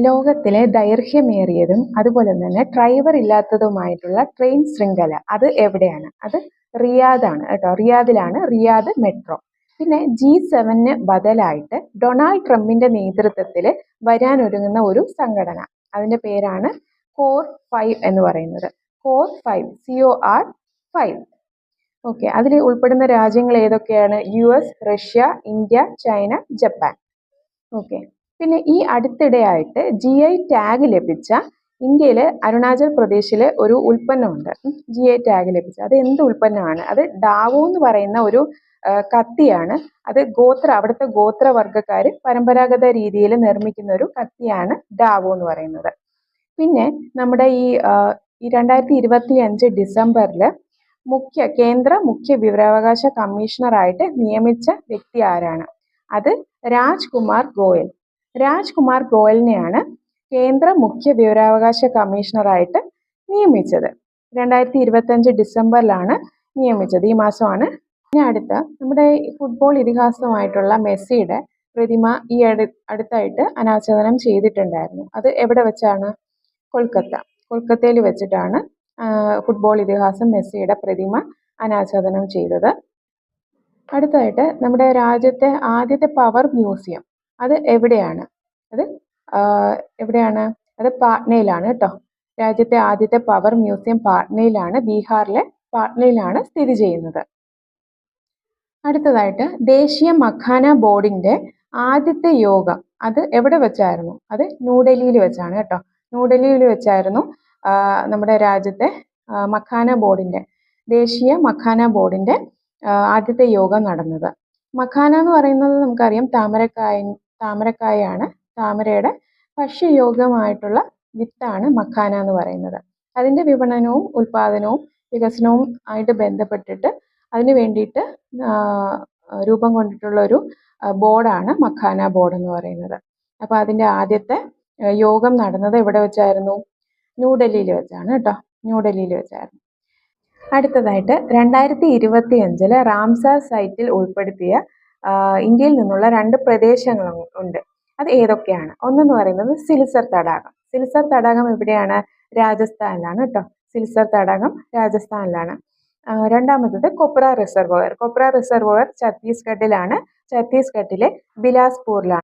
ലോകത്തിലെ ദൈർഘ്യമേറിയതും അതുപോലെ തന്നെ ഡ്രൈവർ ഇല്ലാത്തതുമായിട്ടുള്ള ട്രെയിൻ ശൃംഖല അത് എവിടെയാണ്? അത് റിയാദാണ് കേട്ടോ. റിയാദിലാണ് റിയാദ് മെട്രോ. പിന്നെ G7 ബദലായിട്ട് ഡൊണാൾഡ് ട്രംപിന്റെ നേതൃത്വത്തിൽ വരാനൊരുങ്ങുന്ന ഒരു സംഘടന, അതിന്റെ പേരാണ് കോർ 5 എന്ന് പറയുന്നത്. Core 5, COR 5. ഓക്കെ, അതിൽ ഉൾപ്പെടുന്ന രാജ്യങ്ങൾ ഏതൊക്കെയാണ്? US, Russia, India, China, Japan. Okay, പിന്നെ ഈ അടുത്തിടെയായിട്ട് GI ടാഗ് ലഭിച്ച ഇന്ത്യയിലെ അരുണാചൽ പ്രദേശിലെ ഒരു ഉൽപ്പന്നമുണ്ട്. GI ടാഗ് ലഭിച്ച അത് എന്ത് ഉൽപ്പന്നമാണ്? അത് ഡാവോ എന്ന് പറയുന്ന ഒരു കത്തിയാണ്. അത് അവിടുത്തെ ഗോത്രവർഗ്ഗക്കാർ പരമ്പരാഗത രീതിയിൽ നിർമ്മിക്കുന്ന ഒരു കത്തിയാണ് ഡാവോ എന്ന് പറയുന്നത്. പിന്നെ നമ്മുടെ ഈ 2025 ഡിസംബറിൽ കേന്ദ്ര മുഖ്യ വിവരാവകാശ കമ്മീഷണറായിട്ട് നിയമിച്ച വ്യക്തി ആരാണ്? അത് രാജ്കുമാർ ഗോയൽ. രാജ്കുമാർ ഗോയലിനെയാണ് കേന്ദ്ര മുഖ്യ വിവരാവകാശ കമ്മീഷണറായിട്ട് നിയമിച്ചത്. 2025 ഡിസംബറിലാണ് നിയമിച്ചത്. ഈ മാസമാണ്. ഇനി അടുത്ത നമ്മുടെ ഫുട്ബോൾ ഇതിഹാസമായിട്ടുള്ള മെസ്സിയുടെ പ്രതിമ ഈ അടുത്തായിട്ട് അനാച്ഛാദനം ചെയ്തിട്ടുണ്ടായിരുന്നു. അത് എവിടെ വെച്ചാണ്? കൊൽക്കത്തയിൽ വെച്ചിട്ടാണ് ഫുട്ബോൾ ഇതിഹാസം മെസ്സിയുടെ പ്രതിമ അനാച്ഛാദനം ചെയ്തത്. അടുത്തായിട്ട് നമ്മുടെ രാജ്യത്തെ ആദ്യത്തെ പവർ മ്യൂസിയം അത് എവിടെയാണ്? അത് പാട്നയിലാണ് കേട്ടോ. രാജ്യത്തെ ആദ്യത്തെ പവർ മ്യൂസിയം പാട്നയിലാണ്, ബീഹാറിലെ പാട്നയിലാണ് സ്ഥിതി ചെയ്യുന്നത്. അടുത്തതായിട്ട് ദേശീയ മഖാന ബോർഡിന്റെ ആദ്യത്തെ യോഗം അത് എവിടെ വെച്ചായിരുന്നു? അത് ന്യൂഡൽഹിയിൽ വെച്ചാണ് കേട്ടോ. ന്യൂഡൽഹിയിൽ വെച്ചായിരുന്നു നമ്മുടെ രാജ്യത്തെ ദേശീയ മഖാന ബോർഡിന്റെ ആദ്യത്തെ യോഗം നടന്നത്. മഖാന എന്ന് പറയുന്നത് നമുക്കറിയാം താമരക്കായാണ്. താമരയുടെ ഭക്ഷ്യയോഗ്യമായിട്ടുള്ള വിത്താണ് മഖാന എന്ന് പറയുന്നത്. അതിന്റെ വിപണനവും ഉൽപാദനവും വികസനവും ആയിട്ട് ബന്ധപ്പെട്ടിട്ട് അതിന് വേണ്ടിയിട്ട് രൂപം കൊണ്ടിട്ടുള്ള ഒരു ബോർഡാണ് മഖാന ബോർഡ് എന്ന് പറയുന്നത്. അപ്പോൾ അതിന്റെ ആദ്യത്തെ യോഗം നടന്നത് എവിടെ വെച്ചായിരുന്നു? ന്യൂഡൽഹിയിൽ വെച്ചാണ് കേട്ടോ. ന്യൂഡൽഹിയിൽ വെച്ചായിരുന്നു. അടുത്തതായിട്ട് 2025 റാംസാർ സൈറ്റിൽ ഉൾപ്പെടുത്തിയ ഇന്ത്യയിൽ നിന്നുള്ള 2 പ്രദേശങ്ങളുണ്ട്. അത് ഏതൊക്കെയാണ്? ഒന്നെന്ന് പറയുന്നത് സിൽസർ തടാകം. സിൽസർ തടാകം എവിടെയാണ്? രാജസ്ഥാനിലാണ് കേട്ടോ. സിൽസർ തടാകം രാജസ്ഥാനിലാണ്. രണ്ടാമത്തത് കൊപ്ര റിസർവോയർ. കൊപ്ര റിസർവോയർ ഛത്തീസ്ഗഡിലാണ്. ഛത്തീസ്ഗഡിലെ ബിലാസ്പൂരിലാണ്.